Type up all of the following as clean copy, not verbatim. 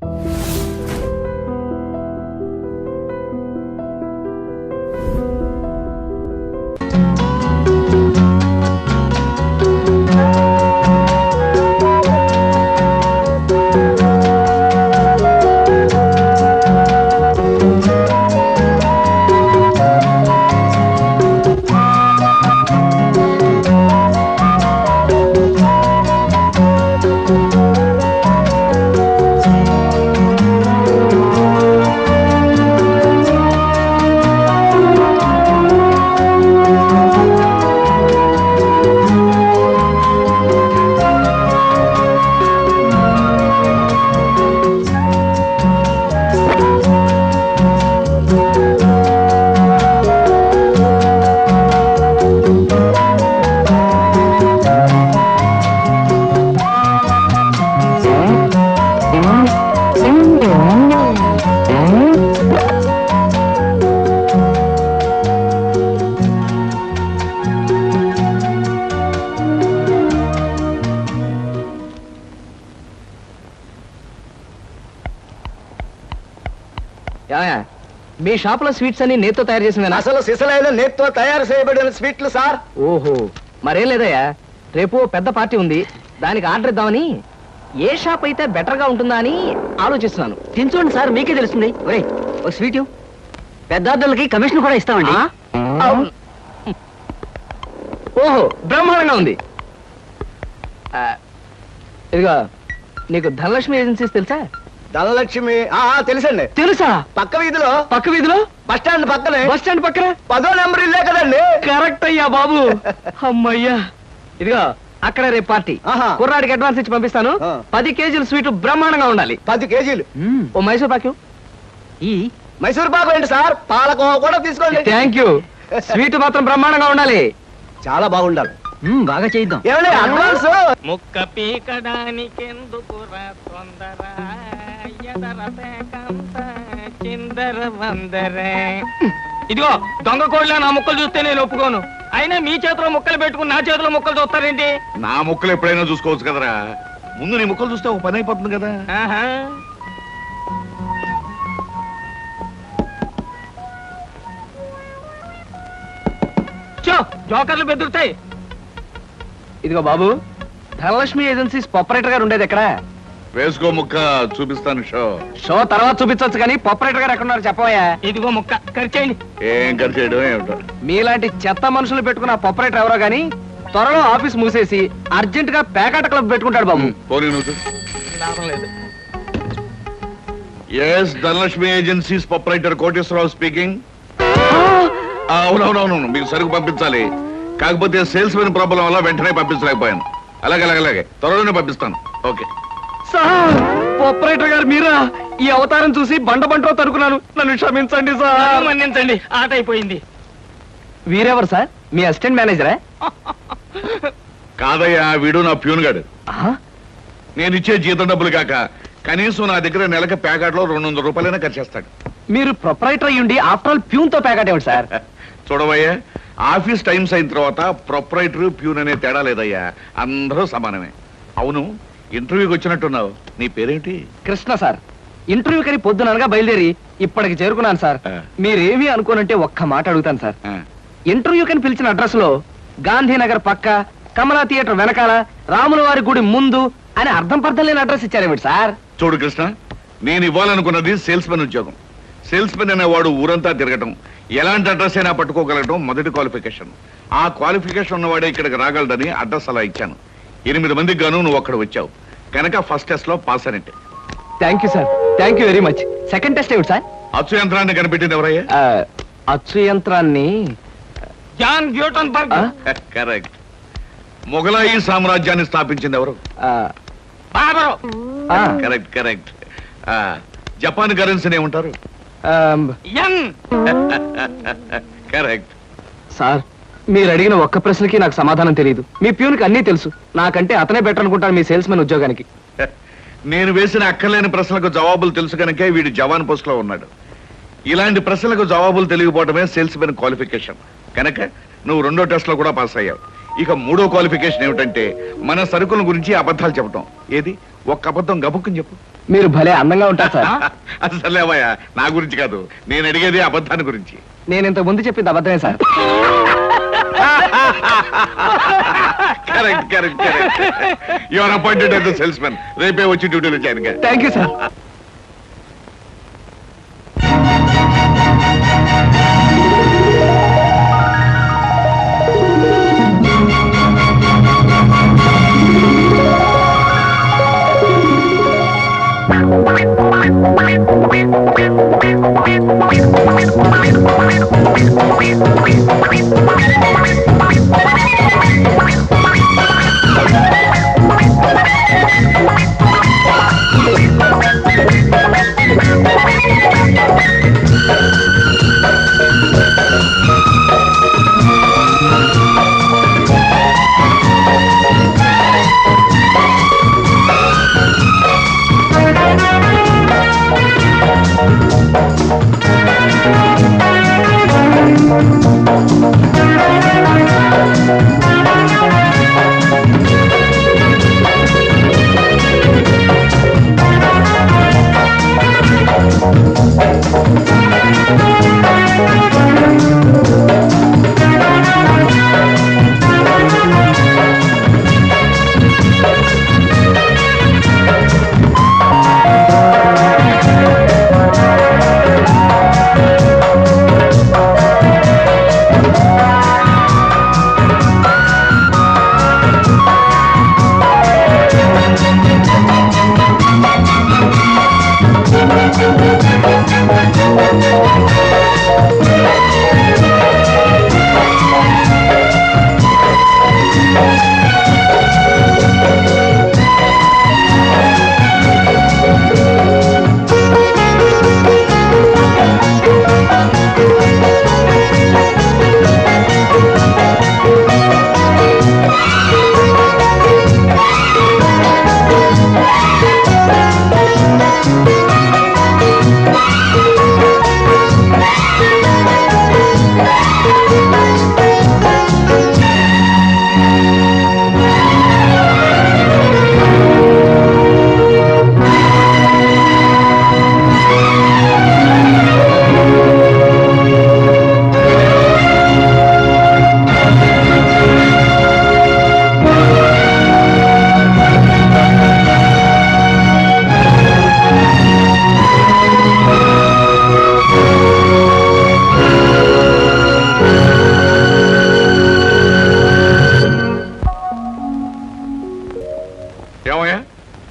మీ shop లో sweets అన్ని నేతో తయారు చేసింది? అసలు సిసలైన నేతో తయారు చేయబడిన స్వీట్లు సార్. ఓహో, మరేం లేదయ్యా, రేపు పెద్ద పార్టీ ఉంది, దానికి ఆర్డర్ ఇద్దామని. ఏ షాప్ అయితే బెటర్ గా ఉంటుందా అని ఆలోచిస్తున్నాను. తినచూడండి సార్, మీకే తెలుస్తుంది. ఒరే, ఒక స్వీట్ పెద్ద ఆర్డర్లకి కమిషన్ కూడా ఇస్తామండి. ఓహో, బ్రహ్మాండంగా ఉంది. ఇదిగో, నీకు ధనలక్ష్మి ఏజెన్సీస్ తెలుసా? ధనలక్ష్మి తెలుసండి. తెలుసా? పక్క వీధిలో బస్ స్టాండ్ పక్కనే. 10వ నెంబర్ ఇల్లే కదండి. కరెక్ట్ అయ్యా బాబు. అమ్మయ్యా. ఇదిగో, అక్కడ రేపు పార్టీ. కుర్రాడికి అడ్వాన్స్ ఇచ్చి పంపిస్తాను. 10 కేజీలు స్వీట్ బ్రహ్మాండంగా ఉండాలి. 10 కేజీలు. ఓ మైసూర్ పాకు. ఈ మైసూర్ పాకు ఏంటి సార్? పాలకోవా కూడా తీసుకోండి. Thank you. స్వీట్ మాత్రం బ్రహ్మాండంగా ఉండాలి. చాలా బాగుండాలి. బాగా చేద్దాం. ఏమండి అడ్వాన్స్? ముక్క పీకడానికెందుకురా తొందర, చిందర వందరే. ఇదిగో, దొంగ కోళ్ళ నా ముక్కలు చూస్తే నేను ఒప్పుకోను. అయినా మీ చేతిలో ముక్కలు పెట్టుకుని నా చేతిలో ముక్కలు చూస్తారేంటి? నా ముక్కలు ఎప్పుడైనా చూసుకోవచ్చు కదరా. ముందు నీ ముక్కలు చూస్తే ఒక పని అయిపోతుంది కదా. జోకర్లు బెదురుతాయి. ఇదిగో బాబు, ధనలక్ష్మి ఏజెన్సీస్ ప్రొపరేటర్ గారు ఉండేది ఎక్కడ? వేసుకో ముక్క, చూపిస్తాను. షో తర్వాత చూపించవచ్చు కానీ ప్రొపరేటర్ గారు ఎక్కడున్నారు చెప్పవయ్యా. ఇదిగో ముక్క, ఖర్చేయండి. ఏం ఖర్చు చేయడం ఏమిటో. మీలాంటి చెత్త మనుషులు పెట్టుకున్న ప్రొపరేటర్ ఎవరో గానీ త్వరలో ఆఫీస్ మూసేసి అర్జెంట్ గా పేకాట క్లబ్ పెట్టుకుంటాడు బాబు. లాభం లేదు. Yes, Dhanalakshmi agencies proprietor Koteswara Rao speaking. అవునవునవును, మీకు సరుకు పంపించాలి. కాకపోతే సేల్స్ మెన్ ప్రాబ్లం వల్ల వెంటనే పంపించలేకపోయాను. అలాగే త్వరలోనే పంపిస్తాను. Okay sir. ప్రొపరేటర్ గారు మీరా? ఈ అవతారం చూసి బండలో తరుకున్నాను, నన్ను క్షమించండి సార్. మన్నించండి, ఆట అయిపోయింది. వీరెవరు సార్? మీ అసిస్టెంట్ మేనేజరా? కాదయ్యా, వీడు నా ప్యూన్ గాడు. నేను ఇచ్చే జీతం డబ్బులు కాక కనీసం నా దగ్గర నెలకి ప్యాకెట్లో 200 రూపాయలైనా ఖర్చు చేస్తాడు. మీరు ప్రొపరేటర్ అయ్యుండి ఆఫ్టర్ ఆల్ ప్యూన్ తో ప్యాకెట్ ఏమిటి సార్? చూడవయ్యా, ఆఫీస్ టైమ్స్ అయిన తర్వాత ప్రొపరేటర్ ప్యూన్ అనే తేడా లేదయ్యా, అందరూ సమానమే. అవును, ఇంటర్వ్యూకి వచ్చినట్టున్నావు. నీ పేరేంటి? కృష్ణ సార్. ఇంటర్వ్యూ కని పొద్దుననగా బయలుదేరి ఇప్పటికి చేరుకున్నాను సార్. మీరేమీ అనుకోనంటే ఒక్క మాట అడుగుతాను సార్. ఇంటర్వ్యూ కని పిలిచిన అడ్రస్ లో గాంధీనగర్ పక్క, కమలా థియేటర్ వెనకాల, రాముల వారి గుడి ముందు అని అర్థం పర్థం లేని అడ్రస్ ఇచ్చారేమిటి సార్? చూడు కృష్ణ, నేను ఇవ్వాలనుకున్నది సేల్స్ మెన్ ఉద్యోగం. సేల్స్ మెన్ అనేవాడు ఊరంతా తిరగటం, ఎలాంటి అడ్రస్ అయినా పట్టుకోగలగటం మొదటి క్వాలిఫికేషన్. ఆ క్వాలిఫికేషన్ ఉన్నవాడే ఇక్కడికి రాగలడని అడ్రస్ అలా ఇచ్చాను. 8 మందికి గాను నువ్వు అక్కడ వచ్చావు కనుక ఫస్ట్ టెస్ట్ లో పాస్ అనేట్టు. Thank you sir, thank you very much. Second test ఏమిటి సార్? అచ్చు యంత్రాన్ని కనిపెట్టింది ఎవరయ్యా? అచ్చు యంత్రాన్ని జాన్ గ్యూటన్బర్గ్. కరెక్ట్. మొఘలాయి సామ్రాజ్యాన్ని స్థాపించింది ఎవరు? బాబరు. కరెక్ట్. జపాన్ కరెన్సీని ఏమంటారు? కరెక్ట్. సార్, మీరు అడిగిన ఒక్క ప్రశ్నకి నాకు సమాధానం తెలియదు. మీ ప్యూన్కి అన్నీ తెలుసు. నాకంటే అతనే బెటర్ అనుకుంటాను మీ సేల్స్ మెన్ ఉద్యోగానికి. నేను వేసిన అక్కర్లేని ప్రశ్నలకు జవాబులు తెలుసు కనుకే వీడు జవాన్ పోస్ట్ లో ఉన్నాడు. ఇలాంటి ప్రశ్నలకు జవాబులు తెలియకపోవడమే సేల్స్ మెన్ క్వాలిఫికేషన్. కనుక నువ్వు 2వ టెస్ట్ లో కూడా పాస్ అయ్యావు. ఇక మూడో క్వాలిఫికేషన్ ఏమిటంటే మన సరుకుల గురించి అబద్ధాలు చెప్పటం. ఏది ఒక్క అబద్ధం గబుక్కుని చెప్పు. మీరు భలే అందంగా ఉంటారు సార్. అసలేవయ్యా నా గురించి కాదు, నేను అడిగేది అబద్ధాన్ని గురించి. నేను ఇంతకు ముందు చెప్పింది అబద్ధమే sir. Correct correct correct. You are appointed as the salesman. రేపే వచ్చి డ్యూటీలో చేరిగా. Thank you sir.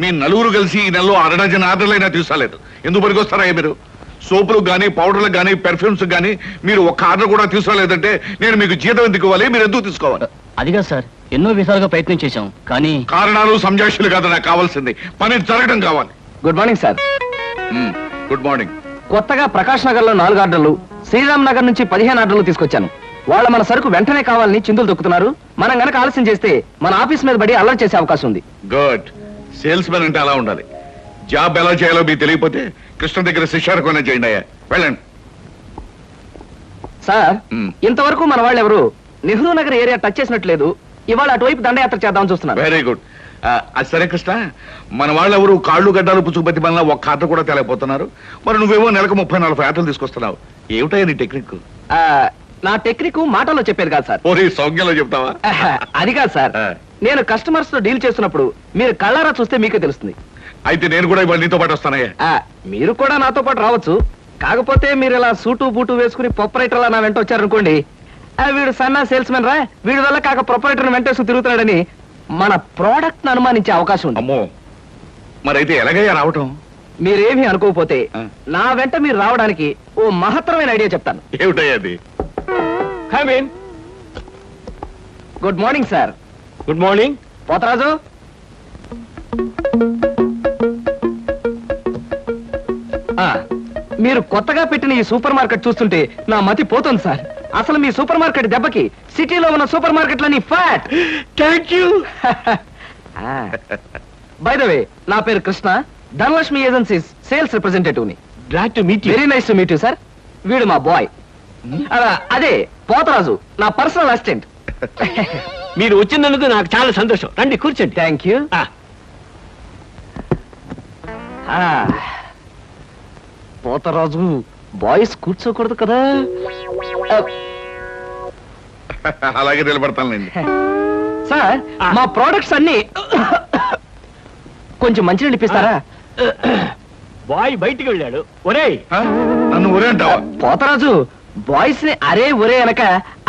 మీ నలుగురు కలిసి ఈ నెలలో అరడజన్ ఆర్డర్లైనా తీసుకోలేదు. ఎందుకు పనికొస్తారా మీరు? సోపులకు కానీ పౌడర్లకు కానీ పెర్ఫ్యూమ్స్ కానీ మీరు ఒక్క ఆర్డర్ కూడా తీసుకోలేదంటే నేను మీకు జీతం ఎందుకు ఇవ్వాలి? మీరు ఎందుకు తీసుకోవాలి? అదిగా సార్, ఎన్నో విధాలుగా ప్రయత్నం చేశాం కానీ కారణాలు సంజాషులు కాదు నాకు కావాల్సింది, పని జరగడం కావాలి. Good morning sir. Good morning. కొత్తగా ప్రకాష్ నగర్ లో 4 ఆర్డర్లు, శ్రీరామ్ నగర్ నుంచి 15 ఆర్డర్లు తీసుకొచ్చాను. వాళ్ళ మన సరుకు వెంటనే కావాలని చిందులు తొక్కుతున్నారు. మనం గనక ఆలస్యం చేస్తే మన ఆఫీస్ మీద పడి అల్లరి చేసే అవకాశం ఉంది. గుడ్. సేల్స్ మెన్ అంటే అలా ఉండాలి. జాబ్ ఎలా చేయాలో మీకు తెలియకపోతే కృష్ణ దగ్గర శిష్యారకమైనా చేయండి అయ్యా. వెళ్ళండి సార్. ఇంతవరకు మన వాళ్ళు ఎవరు నెహ్రూ నగర్ ఏరియా టచ్ చేసినట్లేదు. ఇవాళ అటువైపు దండయాత్ర చేద్దామని చూస్తున్నారు. Very good. అది సరే కృష్ణ, మన వాళ్ళు ఎవరు కాళ్ళు గడ్డాలు పుచ్చుకుపతి వల్ల ఒక్క ఆర్డర్ కూడా తేలేకపోతున్నారు. మరి నువ్వేమో నెలకు 30-40 ఆర్డర్లు తీసుకొస్తున్నావు. ఏమిటయ్యా నీ టెక్నిక్? నా టెక్నిక్ మాటల్లో చెప్పేది కాదు సార్. ఓరి సౌజ్ఞలో చెప్తావా? అది కాదు సార్. నేను కస్టమర్స్ తో డీల్ చేస్తున్నప్పుడు మీరు కళ్ళారా చూస్తే మీకే తెలుస్తుంది. అయితే నేను కూడా ఇవాళ నీతో పాటు వస్తానయ్యా. మీరు కూడా నాతో పాటు రావచ్చు. కాకపోతే మీరు ఇలా సూటు బూటు వేసుకుని ప్రొపరేటర్ నా వెంట వచ్చారనుకోండి, వీడు సన్నా సేల్స్ మెన్ రా, వీడి వల్ల కాక ప్రొపరేటర్ వెంటేసుకు తిరుగుతున్నాడని మన ప్రోడక్ట్ ను అనుమానించే అవకాశం ఉంది. అమ్మో, మరైతే ఎలాగయ్యా రావటం? మీరేమీ అనుకోకపోతే నా వెంట మీరు రావడానికి ఓ మహత్తరమైన ఐడియా చెప్తాను. ఏమిటయ్యా అది? Good morning sir. Good morning. Potharaju, మీరు కొత్తగా పెట్టిన ఈ సూపర్ మార్కెట్ చూస్తుంటే నా మతి పోతుంది సార్. అసలు మీ సూపర్ మార్కెట్ దెబ్బకి సిటీలో ఉన్న సూపర్ మార్కెట్లని flat. Thank you. By the way, నా పేరు Krishna, Dhanalakshmi agencies sales representative ని. Glad to meet you. Very nice to meet you sir. వీడు మా బాయ్. అదే పోతరాజు, నా పర్సనల్ అసిస్టెంట్. మీరు వచ్చినందుకు నాకు చాలా సంతోషం. రండి కూర్చోండి. Thank you. పోతరాజు బాయ్స్ కూర్చోకూడదు కదా. అలాగే నిలబడతానులేండి. సార్ మా ప్రోడక్ట్స్ అన్ని కొంచెం మంచినీళ్ళు ఇప్పిస్తారా? బాయ్ బయటికి వెళ్ళాడు. ఒరేయ్ ఆ? నన్ను ఊరే అంటావా? పోతరాజు బాయ్స్ ని అరే ఒరే అనక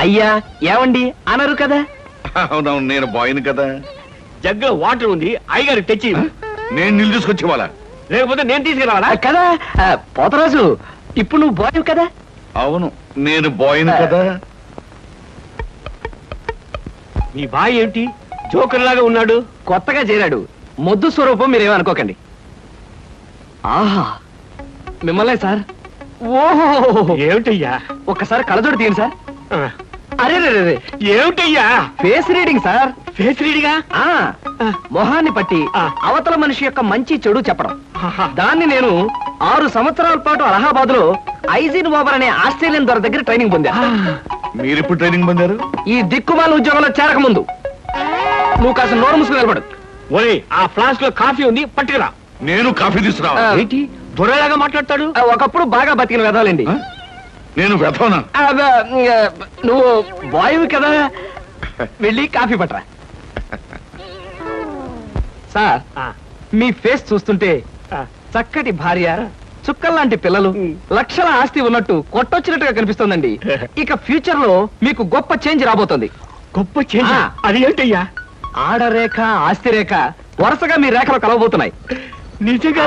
అయ్యా ఏమండి అనరు కదా. అవునవును, నేను బాయ్ని కదా. జగ్గులో వాటర్ ఉంది, అయ్యగారు తెచ్చి. నేను నీళ్ళు తీసుకొచ్చి వాళ్ళ. లేకపోతే నేను తీసుకురావాలా? కదా పోతరాజు ఇప్పుడు నువ్వు బాయ్ కదా. అవును, నేను బాయ్ని కదా. మీ బాయ్ ఏంటి జోకర్ లాగా ఉన్నాడు? కొత్తగా చేరాడు, మొద్దు స్వరూపం మీరేమనుకోకండి. ఆహా మిమ్మల్నే సార్. ఓహో ఏమిటయ్యా? ఒక్కసారి కళ్ళజోడు తీయండి సార్. ఆ, అరే రే రే ఏమిటయ్యా? Face reading sir. ఫేస్ రీడిగా? ఆ మొహాన్ని పట్టి ఆ. అవతల మనిషి యొక్క మంచి చెడు చెప్పడం. ఆహా. దాన్ని నేను 6 సంవత్సరాల పాటు అలహాబాద్ లో ఐజిన్ ఓవర్ అనే ఆస్ట్రేలియన్ దొర దగ్గర ట్రైనింగ్ పొందా. మీరెప్పుడు ట్రైనింగ్ పొందారు? ఈ దిక్కుమాల ఉద్యోగంలో చేరక ముందు. నువ్వు కాస్త నోరు మూసుకుని నిలబడు. ఒరేయ్ ఆ ఫ్లాస్క్ లో కాఫీ ఉంది, పట్టుకురా. నేను కాఫీ తీసుకురావా? ఆ. ఏంటి దొరలాగా మాట్లాడతాడు? ఒకప్పుడు బాగా బతికిన వెదాలండి. ఆ? నేను వెతవనా? నువ్వు బాయ్ కదా, వెళ్ళి కాఫీ పట్టరా. సార్ ఆ, మీ ఫేస్ చూస్తుంటే ఆ. చక్కటి భార్య, చుక్కల్లాంటి పిల్లలు, లక్షల ఆస్తి ఉన్నట్టు కొట్టొచ్చినట్టుగా కనిపిస్తోందండి. ఇక ఫ్యూచర్ లో మీకు గొప్ప చేంజ్ రాబోతుంది. గొప్ప చేంజ్. ఆ. అది ఏంటయ్యా? ఆడరేఖ ఆస్తి రేఖ వరుసగా మీ రేఖలు కలవబోతున్నాయి. నిజంగా?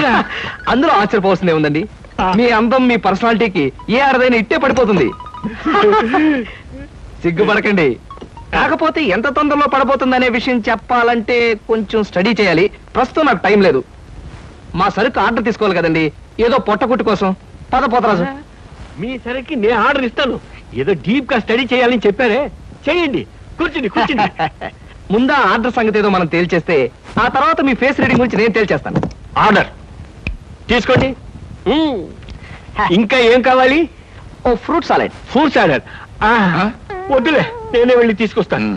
అందులో ఆశ్చర్యపోవాల్సిందే ఉందండి. ఆ. మీ అందం మీ పర్సనాలిటీకి ఏ ఆడదైనా ఇట్టే పడిపోతుంది. సిగ్గుపడకండి. కాకపోతే ఎంత తొందరలో పడబోతుందనే విషయం చెప్పాలంటే కొంచెం స్టడీ చేయాలి. ప్రస్తుతం నాకు టైం లేదు. మా సరుకు ఆర్డర్ తీసుకోవాలి కదండి, ఏదో పొట్టకుట్టు కోసం. పద పోతరాజు. మీ సరికి నేను ఆర్డర్ ఇస్తాను. ఏదో డీప్ గా స్టడీ చేయాలని చెప్పారే, చేయండి. కూర్చుని కూర్చుని. ముందా ఆర్డర్ సంగతి ఏదో మనం తేల్చేస్తే ఆ తర్వాత మీ ఫేస్ రీడింగ్ గురించి నేను తేల్చేస్తాను. ఆర్డర్ తీసుకోండి. ఇంకా ఏం కావాలి? ఓ ఫ్రూట్ సాలెడ్. Fruits order. వద్దులే, నేనే వెళ్ళి తీసుకొస్తాను.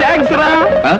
థ్యాంక్స్ రా. ఆ?